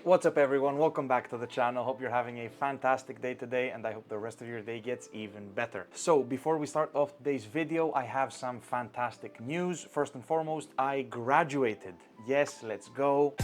What's up everyone, welcome back to the channel. Hope you're having a fantastic day today and I hope the rest of your day gets even better. So before we start off today's video, I have some fantastic news. First and foremost, I graduated. Yes, let's go.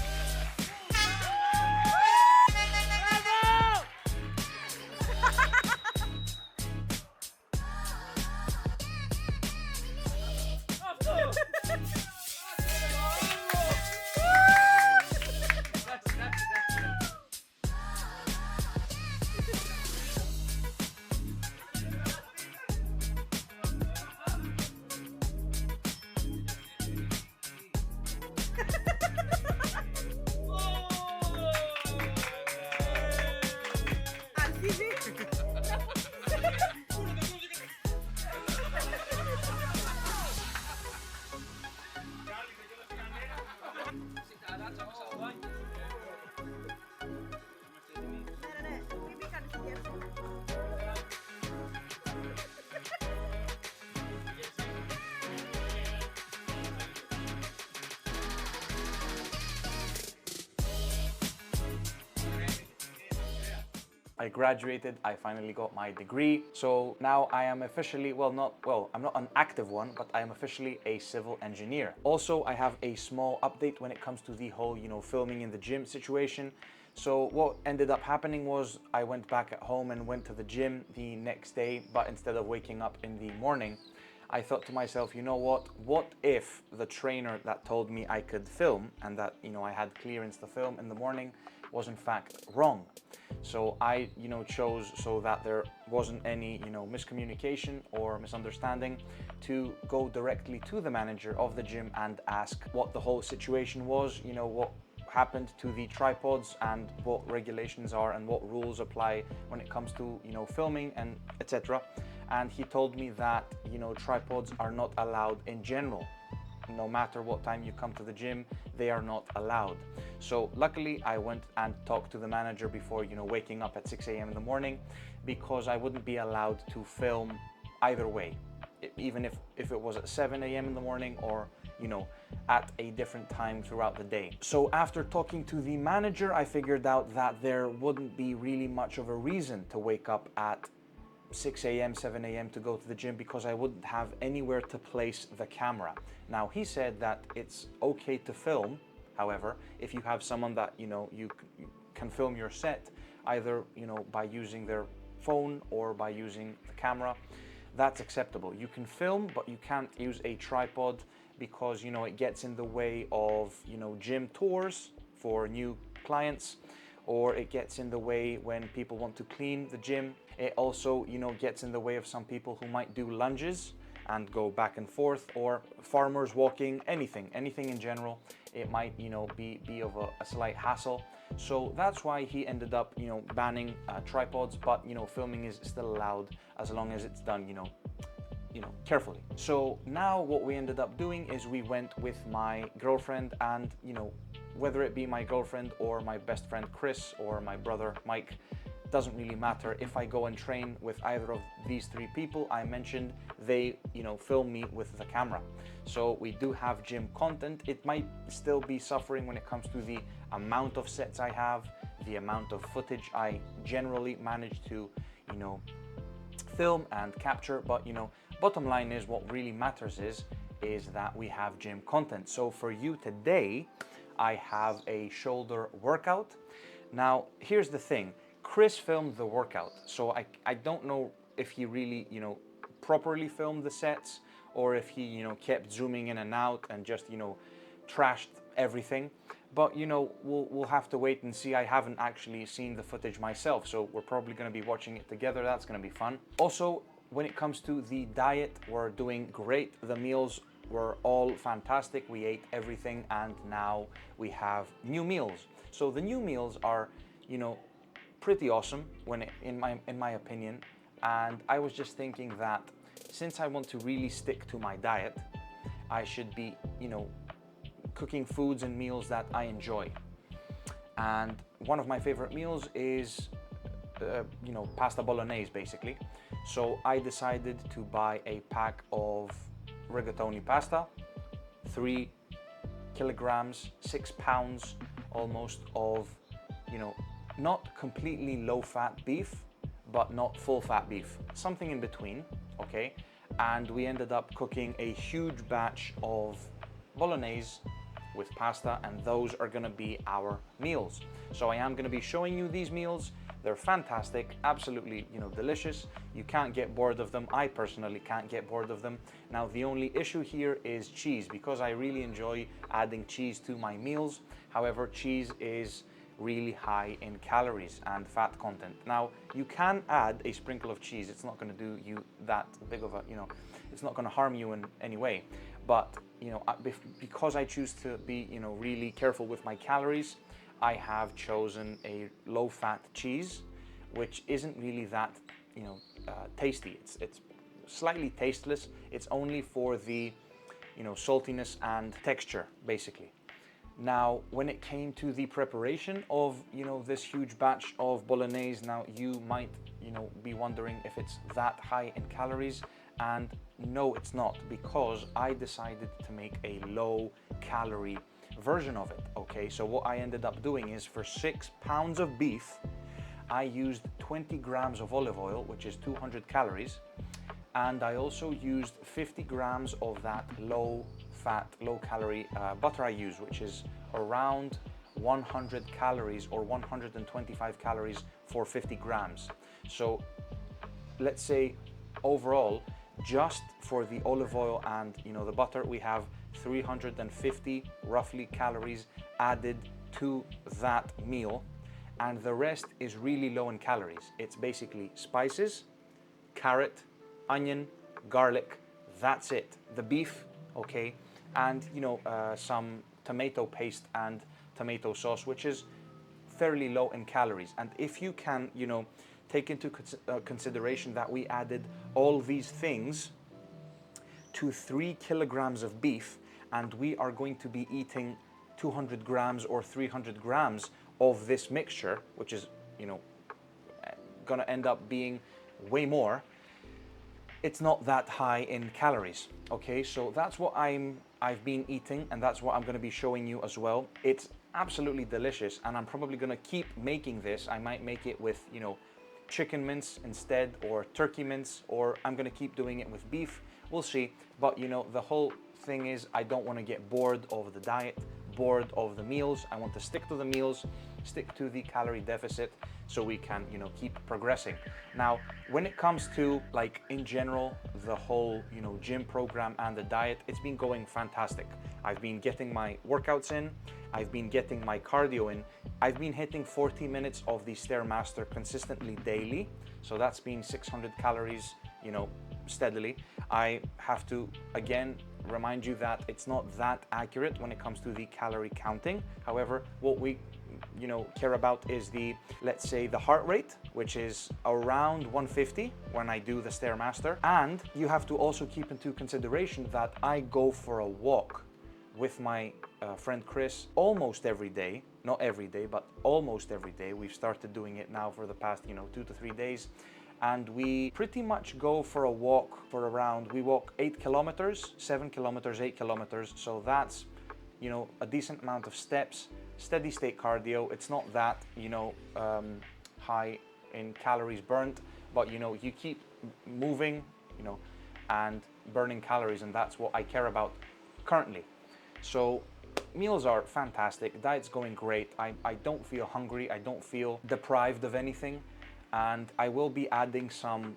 I graduated, I finally got my degree. So now I am officially, I'm not an active one, but I am officially a civil engineer. Also, I have a small update when it comes to the whole, filming in the gym situation. So what ended up happening was I went back at home and went to the gym the next day, but instead of waking up in the morning, I thought to myself, you know what if the trainer that told me I could film and that, I had clearance to film in the morning was in fact wrong. So I, chose, so that there wasn't any, miscommunication or misunderstanding, to go directly to the manager of the gym and ask what the whole situation was, what happened to the tripods and what regulations are and what rules apply when it comes to, filming and etc. And he told me that, tripods are not allowed in general. No matter what time you come to the gym, they are not allowed. So luckily I went and talked to the manager before, waking up at 6 a.m. in the morning, because I wouldn't be allowed to film either way, even if it was at 7 a.m. in the morning or, at a different time throughout the day. So after talking to the manager, I figured out that there wouldn't be really much of a reason to wake up at 6 a.m., 7 a.m. to go to the gym, because I wouldn't have anywhere to place the camera. Now, he said that it's okay to film, however, if you have someone that, you can film your set, either, by using their phone or by using the camera, that's acceptable. You can film, but you can't use a tripod because, it gets in the way of, gym tours for new clients, or it gets in the way when people want to clean the gym. It also, gets in the way of some people who might do lunges and go back and forth, or farmers walking, anything in general. It might, be of a slight hassle. So that's why he ended up, banning tripods, but, filming is still allowed as long as it's done, carefully. So now what we ended up doing is we went with my girlfriend and, whether it be my girlfriend or my best friend Chris or my brother Mike, doesn't really matter. If I go and train with either of these three people I mentioned, they, film me with the camera. So we do have gym content. It might still be suffering when it comes to the amount of sets I have, the amount of footage I generally manage to, film and capture, but, bottom line is what really matters is that we have gym content. So for you today, I have a shoulder workout. Now, here's the thing. Chris filmed the workout, so I don't know if he really, properly filmed the sets, or if he, kept zooming in and out and just, trashed everything. But, we'll have to wait and see. I haven't actually seen the footage myself, so we're probably going to be watching it together. That's going to be fun. Also, when it comes to the diet, we're doing great. The meals were all fantastic. We ate everything, and now we have new meals. So the new meals are, pretty awesome in my opinion. And I was just thinking that since I want to really stick to my diet, I should be, cooking foods and meals that I enjoy. And one of my favorite meals is, pasta bolognese, basically. So I decided to buy a pack of rigatoni pasta, 3 kilograms, 6 pounds almost of you know, not completely low-fat beef, but not full-fat beef, something in between, okay? And we ended up cooking a huge batch of bolognese with pasta, and those are gonna be our meals. So I am gonna be showing you these meals. They're fantastic, absolutely, you know, delicious. You can't get bored of them. I personally can't get bored of them. Now, the only issue here is cheese, because I really enjoy adding cheese to my meals. However, cheese is really high in calories and fat content. Now, you can add a sprinkle of cheese. It's not gonna do you that big of a, you know, it's not gonna harm you in any way. But, you know, because I choose to be, you know, really careful with my calories, I have chosen a low-fat cheese, which isn't really that, you know, tasty. It's slightly tasteless. It's only for the, you know, saltiness and texture, basically. Now, when it came to the preparation of, you know, this huge batch of bolognese, now you might, you know, be wondering if it's that high in calories, and no, it's not, because I decided to make a low-calorie version of it, okay? So what I ended up doing is, for 6 pounds of beef, I used 20 grams of olive oil, which is 200 calories, and I also used 50 grams of that low-fat, low-calorie butter I use, which is around 100 calories or 125 calories for 50 grams. So let's say overall, just for the olive oil and, you know, the butter, we have 350 roughly calories added to that meal, and the rest is really low in calories. It's basically spices, carrot, onion, garlic, that's it. The beef, okay, and, you know, some tomato paste and tomato sauce, which is fairly low in calories. And if you can, you know, take into consideration that we added all these things to 3 kilograms of beef, and we are going to be eating 200 grams or 300 grams of this mixture, which is, you know, gonna end up being way more. It's not that high in calories, okay? So that's what I've been eating, and that's what I'm gonna be showing you as well. It's absolutely delicious, and I'm probably gonna keep making this. I might make it with, you know, chicken mince instead, or turkey mince, or I'm gonna keep doing it with beef. We'll see. But, you know, the whole thing is, I don't wanna get bored of the diet, bored of the meals. I want to stick to the meals, stick to the calorie deficit, so we can, you know, keep progressing. Now, when it comes to, like, in general, the whole, you know, gym program and the diet, it's been going fantastic. I've been getting my workouts in, I've been getting my cardio in, I've been hitting 40 minutes of the Stairmaster consistently daily, so that's been 600 calories, you know, steadily. I have to, again, remind you that it's not that accurate when it comes to the calorie counting. However, what we, you know, care about is the, let's say, the heart rate, which is around 150 when I do the Stairmaster. And you have to also keep into consideration that I go for a walk with my friend Chris almost every day. Not every day, but almost every day. We've started doing it now for the past, you know, 2 to 3 days. And we pretty much go for a walk for around, we walk 8 kilometers, 7 kilometers, 8 kilometers. So that's, you know, a decent amount of steps, steady state cardio. It's not that, you know, high in calories burnt, but, you know, you keep moving, you know, and burning calories, and that's what I care about currently. So meals are fantastic, diet's going great. I don't feel hungry, I don't feel deprived of anything. And I will be adding some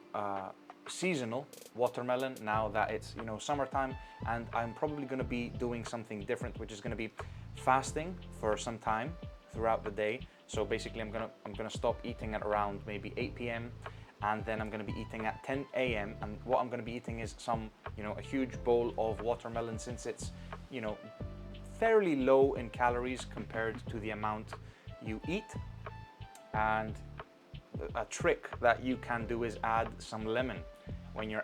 seasonal watermelon now that it's, you know, summertime, and I'm probably going to be doing something different, which is going to be fasting for some time throughout the day. So basically I'm gonna stop eating at around maybe 8 p.m. and then I'm going to be eating at 10 a.m. and what I'm going to be eating is some, you know, a huge bowl of watermelon, since it's, you know, fairly low in calories compared to the amount you eat. And a trick that you can do is add some lemon when you're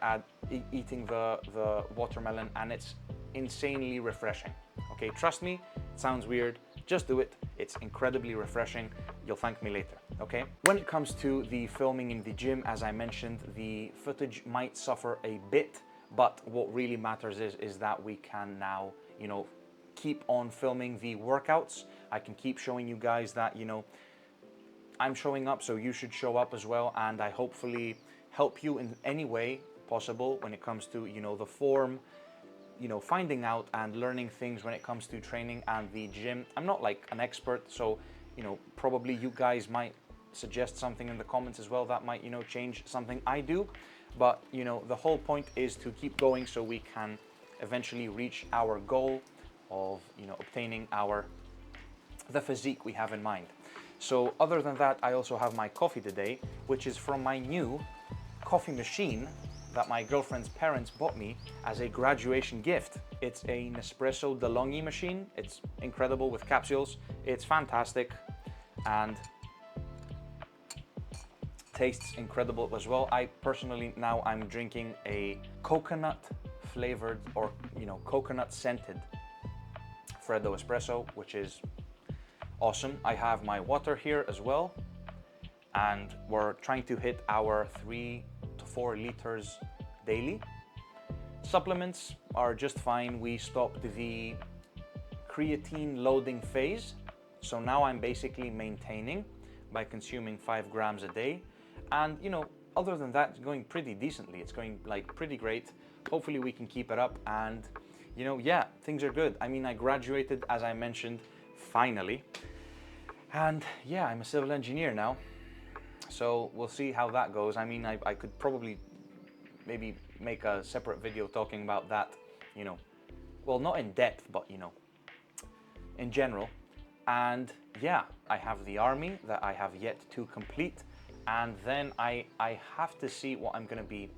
eating the watermelon, and it's insanely refreshing. Okay, trust me, it sounds weird, just do it. It's incredibly refreshing. You'll thank me later, okay? When it comes to the filming in the gym, as I mentioned, the footage might suffer a bit, but what really matters is that we can now, you know, keep on filming the workouts. I can keep showing you guys that, you know, I'm showing up, so you should show up as well, and I hopefully help you in any way possible when it comes to, you know, the form, you know, finding out and learning things when it comes to training and the gym. I'm not like an expert, so, you know, probably you guys might suggest something in the comments as well that might, you know, change something I do. But, you know, the whole point is to keep going so we can eventually reach our goal of, you know, obtaining the physique we have in mind. So other than that, I also have my coffee today, which is from my new coffee machine that my girlfriend's parents bought me as a graduation gift. It's a Nespresso DeLonghi machine. It's incredible with capsules. It's fantastic and tastes incredible as well. I personally, now I'm drinking a coconut flavored, or, you know, coconut scented Freddo espresso, which is awesome. I have my water here as well, and we're trying to hit our 3 to 4 liters daily. Supplements are just fine. We stopped the creatine loading phase, so now I'm basically maintaining by consuming 5 grams a day. And, you know, other than that, it's going pretty decently. It's going like pretty great. Hopefully we can keep it up, and, you know, yeah, things are good. I mean, I graduated, as I mentioned, finally. And yeah, I'm a civil engineer now. So we'll see how that goes. I mean, I could probably maybe make a separate video talking about that, you know, well, not in depth, but, you know, in general. And yeah, I have the army that I have yet to complete. And then I have to see what I'm going to be,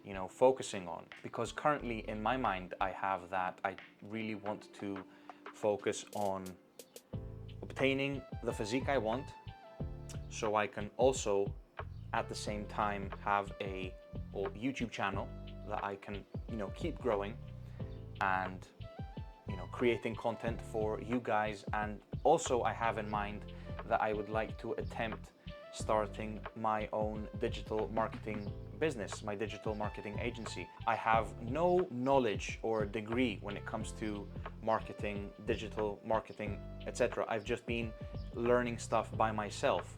you know, focusing on, because currently in my mind, I have that I really want to focus on obtaining the physique I want, so I can also at the same time have a YouTube channel that I can, you know, keep growing and, you know, creating content for you guys. And also I have in mind that I would like to attempt starting my own digital marketing business, my digital marketing agency. I have no knowledge or degree when it comes to marketing, digital marketing, etc. I've just been learning stuff by myself,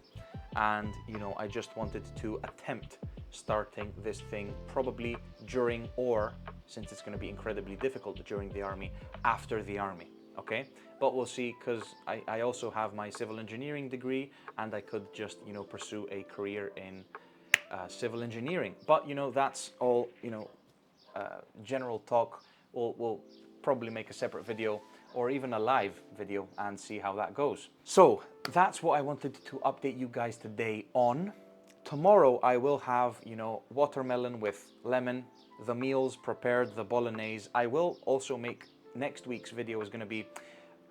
and, you know, I just wanted to attempt starting this thing probably during, or since it's going to be incredibly difficult during the army, after the army. Okay, but we'll see, because I also have my civil engineering degree, and I could just, you know, pursue a career in civil engineering. But, you know, that's all, you know, general talk. We'll probably make a separate video or even a live video and see how that goes. So that's what I wanted to update you guys today on. Tomorrow I will have, you know, watermelon with lemon, the meals prepared, the bolognese. I will also make, next week's video is going to be,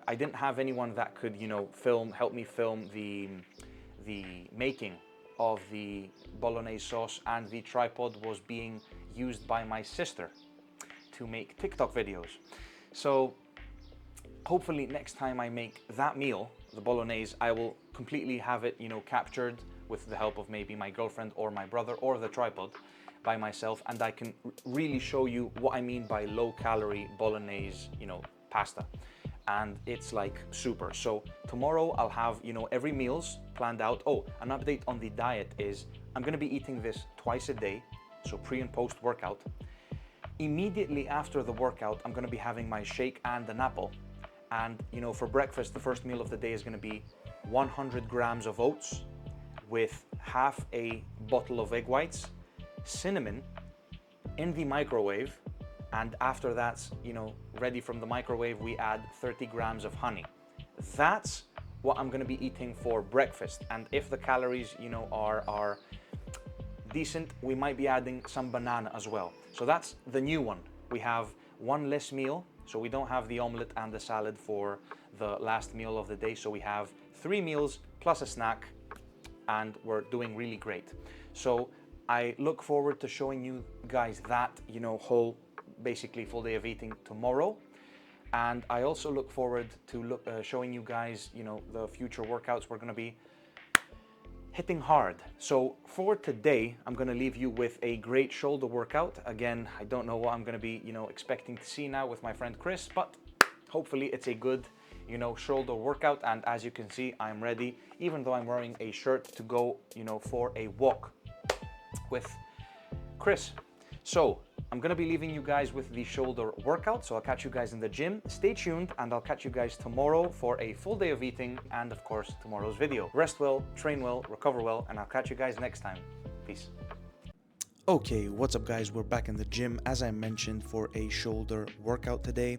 I didn't have anyone that could, you know, help me film the making of the bolognese sauce, and the tripod was being used by my sister to make TikTok videos. So hopefully next time I make that meal, the bolognese, I will completely have it, you know, captured with the help of maybe my girlfriend or my brother, or the tripod by myself, and I can really show you what I mean by low calorie bolognese, you know, pasta. And it's like super. So tomorrow I'll have, you know, every meals planned out. Oh, an update on the diet is I'm going to be eating this twice a day, so pre and post workout. Immediately after the workout, I'm going to be having my shake and an apple. And, you know, for breakfast, the first meal of the day is going to be 100 grams of oats with half a bottle of egg whites, cinnamon in the microwave, and after that's, you know, ready from the microwave, we add 30 grams of honey. That's what I'm going to be eating for breakfast. And if the calories, you know, are decent, we might be adding some banana as well. So that's the new one. We have one less meal, so we don't have the omelette and the salad for the last meal of the day. So we have 3 meals plus a snack, and we're doing really great. So I look forward to showing you guys that, you know, whole basically full day of eating tomorrow. And I also look forward to showing you guys, you know, the future workouts we're going to be hitting hard. So for today, I'm going to leave you with a great shoulder workout. Again, I don't know what I'm going to be, you know, expecting to see now with my friend Chris, but hopefully it's a good, you know, shoulder workout. And as you can see, I'm ready, even though I'm wearing a shirt, to go, you know, for a walk with Chris. So I'm gonna be leaving you guys with the shoulder workout, so I'll catch you guys in the gym. Stay tuned, and I'll catch you guys tomorrow for a full day of eating and of course tomorrow's video. Rest well, train well, recover well, and I'll catch you guys next time. Peace. Okay, what's up guys? We're back in the gym, as I mentioned, for a shoulder workout today,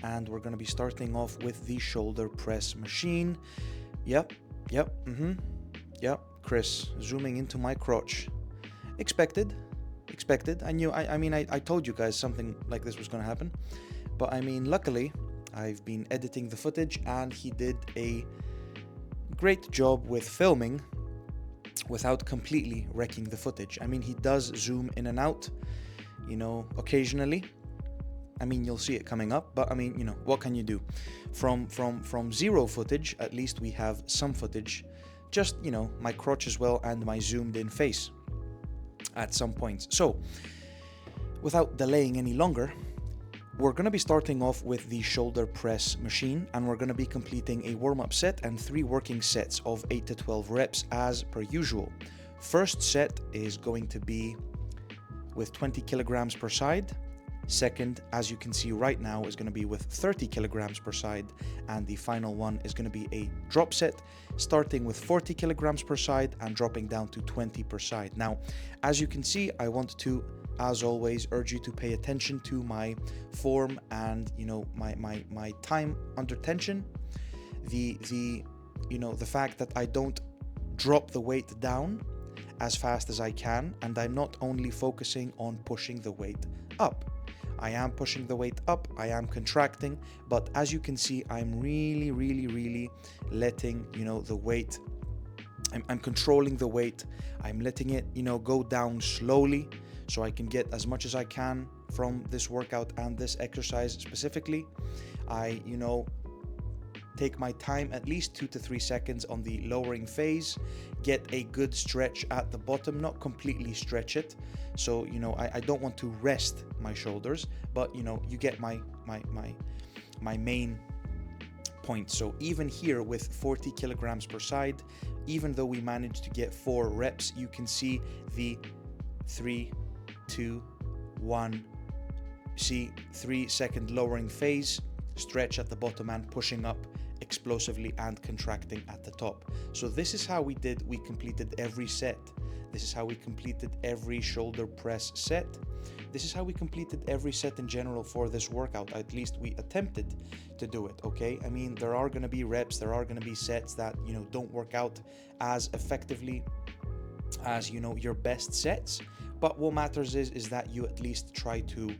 and we're gonna be starting off with the shoulder press machine. Yep, Chris, zooming into my crotch. Expected. I knew, I told you guys something like this was gonna happen, but I mean, luckily, I've been editing the footage and he did a great job with filming without completely wrecking the footage. I mean, he does zoom in and out, you know, occasionally. I mean, you'll see it coming up, but I mean, you know, what can you do? From zero footage, at least we have some footage, just, you know, my crotch as well and my zoomed in face at some points. So, without delaying any longer, we're going to be starting off with the shoulder press machine, and we're going to be completing a warm-up set and 3 working sets of 8 to 12 reps as per usual. First set is going to be with 20 kilograms per side. Second, as you can see right now, is going to be with 30 kilograms per side, and the final one is going to be a drop set, starting with 40 kilograms per side and dropping down to 20 per side. Now, as you can see, I want to, as always, urge you to pay attention to my form and, you know, my time under tension. The fact that I don't drop the weight down as fast as I can, and I'm not only focusing on pushing the weight up. I am pushing the weight up, I am contracting, but as you can see, I'm really letting, you know, the weight, I'm controlling the weight. I'm letting it, you know, go down slowly so I can get as much as I can from this workout and this exercise specifically. I, you know, take my time, at least 2 to 3 seconds on the lowering phase, get a good stretch at the bottom, not completely stretch it. So, you know, I don't want to rest my shoulders, but, you know, you get my main point. So even here with 40 kilograms per side, even though we managed to get 4 reps, you can see the 3, 2, 1, see 3-second lowering phase, stretch at the bottom and pushing up explosively and contracting at the top. So this is how we completed every set. This is how we completed every shoulder press set. This is how we completed every set in general for this workout. At least we attempted to do it, okay? I mean, there are going to be reps, there are going to be sets that, you know, don't work out as effectively as, you know, your best sets. But what matters is that you at least try to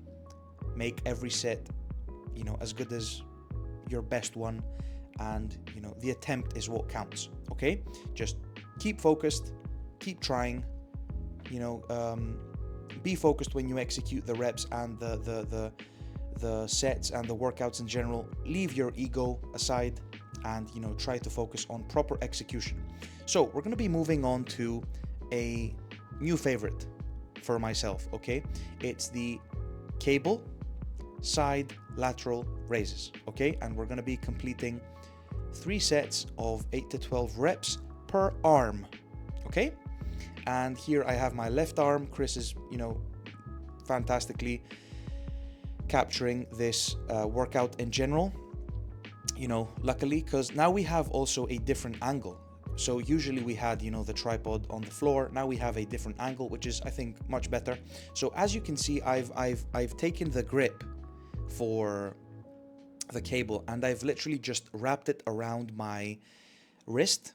make every set, you know, as good as your best one. And, you know, the attempt is what counts, okay? Just keep focused, keep trying, you know, be focused when you execute the reps and the sets and the workouts in general. Leave your ego aside and, you know, try to focus on proper execution. So we're going to be moving on to a new favorite for myself, okay? It's the cable side lateral raises, okay? And we're going to be completing 3 sets of 8 to 12 reps per arm, okay? And here I have my left arm. Chris is, you know, fantastically capturing this workout in general, you know, luckily, because now we have also a different angle. So usually we had, you know, the tripod on the floor. Now we have a different angle, which is, I think, much better. So as you can see, I've taken the grip for the cable and I've literally just wrapped it around my wrist.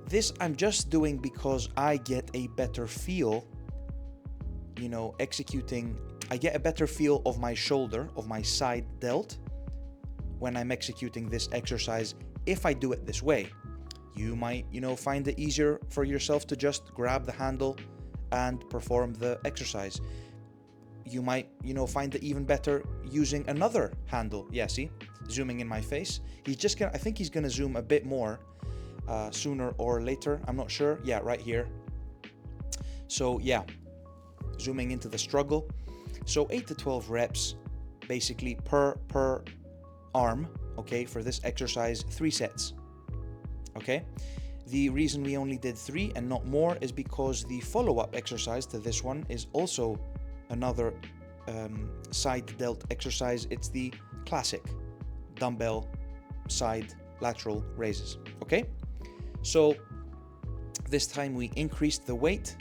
This I'm just doing because I get a better feel, you know, I get a better feel of my shoulder, of my side delt when I'm executing this exercise. If I do it this way, you might, you know, find it easier for yourself to just grab the handle and perform the exercise. You might, you know, find it even better using another handle. Yeah, see, zooming in my face. I think he's gonna zoom a bit more sooner or later. I'm not sure. Yeah, right here. So yeah, zooming into the struggle. So 8 to 12 reps basically per arm, okay, for this exercise, 3 sets, okay? The reason we only did 3 and not more is because the follow-up exercise to this one is also another side delt exercise. It's the classic dumbbell side lateral raises, okay? So this time we increased the weight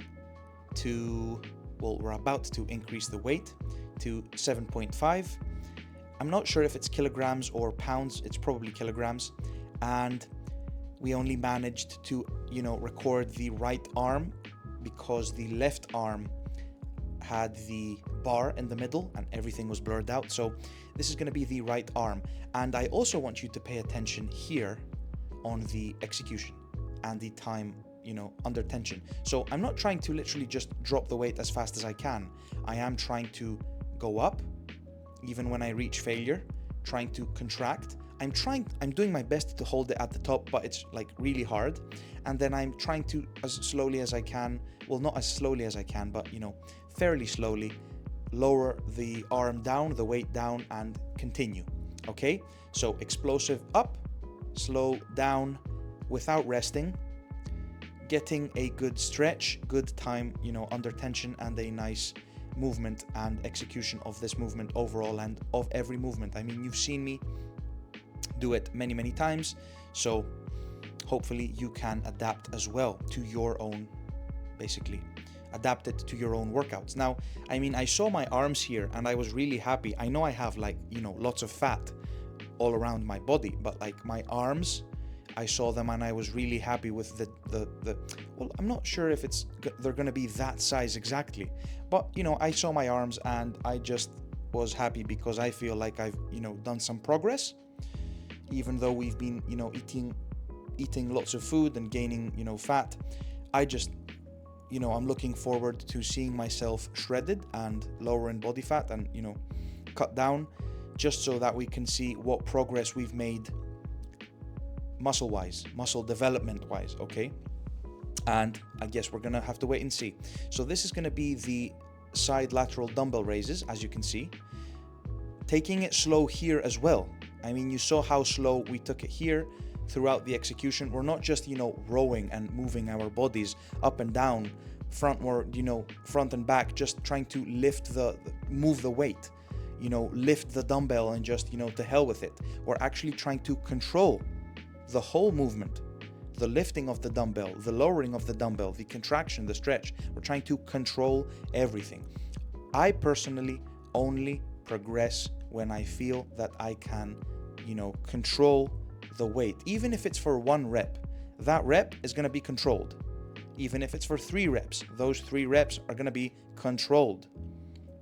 to, well, we're about to increase the weight to 7.5. I'm not sure if it's kilograms or pounds, it's probably kilograms. And we only managed to, record the right arm because the left arm had the bar in the middle and everything was blurred out. So this is going to be the right arm. And I also want you to pay attention here on the execution and the time, under tension. So I'm not trying to literally just drop the weight as fast as I can. I am trying to go up even when I reach failure, trying to contract. I'm doing my best to hold it at the top, but it's like really hard. And then I'm trying to, as slowly as I can, well, not as slowly as I can, but fairly slowly, lower the arm down, the weight down, and continue. Okay, so explosive up, slow down without resting, getting a good stretch, good time, under tension, and a nice movement and execution of this movement overall and of every movement. I mean, you've seen me do it many, many times, so hopefully you can adapt as well to your own, basically adapt it to your own workouts. Now, I mean, I saw my arms here and I was really happy. I know I have lots of fat all around my body, but like my arms, I saw them and I was really happy with the well, I'm not sure if they're going to be that size exactly, but I saw my arms and I just was happy because I feel like I've done some progress, even though we've been eating lots of food and gaining fat. I just I'm looking forward to seeing myself shredded and lower in body fat and cut down, just so that we can see what progress we've made muscle-wise, muscle development-wise, okay? And I guess we're gonna have to wait and see. So this is gonna be the side lateral dumbbell raises, as you can see. Taking it slow here as well. I mean, you saw how slow we took it here throughout the execution. We're not just, rowing and moving our bodies up and down, front and back, just trying to move the weight, lift the dumbbell and just, to hell with it. We're actually trying to control the whole movement, the lifting of the dumbbell, the lowering of the dumbbell, the contraction, the stretch. We're trying to control everything. I personally only progress when I feel that I can, control the weight. Even if it's for 1 rep, that rep is going to be controlled. Even if it's for 3 reps, those 3 reps are going to be controlled.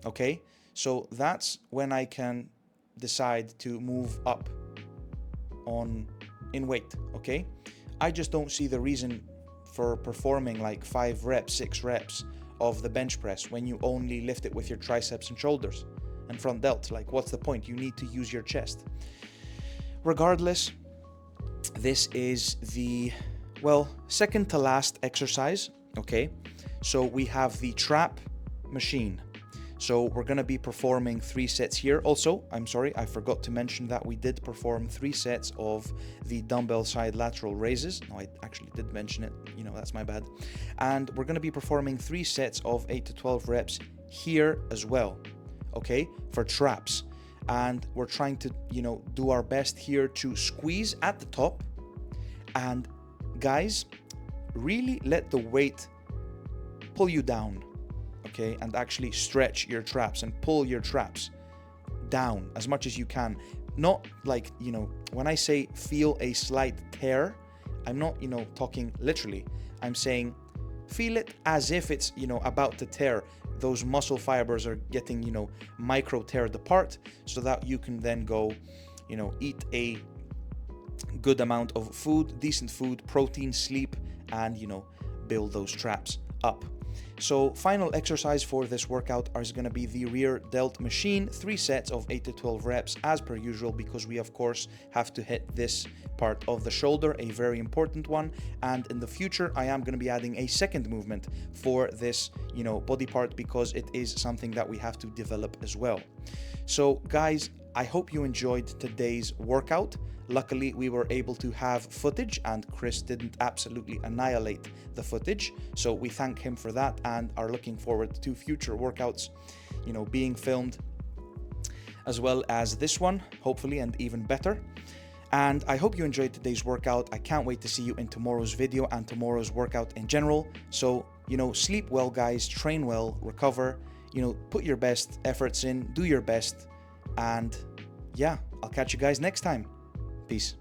Okay? So that's when I can decide to move up in weight, okay? I just don't see the reason for performing like 5 reps, 6 reps of the bench press when you only lift it with your triceps and shoulders and front delt. Like, what's the point? You need to use your chest. Regardless, this is the, second to last exercise, okay? So we have the trap machine. So we're going to be performing 3 sets here. Also, I'm sorry, I forgot to mention that we did perform 3 sets of the dumbbell side lateral raises. No, I actually did mention it. That's my bad. And we're going to be performing 3 sets of 8 to 12 reps here as well, okay, for traps. And we're trying to, do our best here to squeeze at the top. And guys, really let the weight pull you down. Okay, and actually stretch your traps and pull your traps down as much as you can. Not like, when I say feel a slight tear, I'm not, talking literally. I'm saying feel it as if it's, about to tear. Those muscle fibers are getting, micro teared apart so that you can then go, eat a good amount of food, decent food, protein, sleep, and, build those traps up. So final exercise for this workout is going to be the rear delt machine, 3 sets of 8 to 12 reps as per usual, because we of course have to hit this part of the shoulder, a very important one. And in the future, I am going to be adding a second movement for this, body part, because it is something that we have to develop as well. So guys, I hope you enjoyed today's workout. Luckily, we were able to have footage and Chris didn't absolutely annihilate the footage. So we thank him for that and are looking forward to future workouts, you know, being filmed, as well as this one, hopefully, and even better. And I hope you enjoyed today's workout. I can't wait to see you in tomorrow's video and tomorrow's workout in general. So, you know, sleep well, guys, train well, recover, you know, put your best efforts in, do your best. And yeah, I'll catch you guys next time. Peace.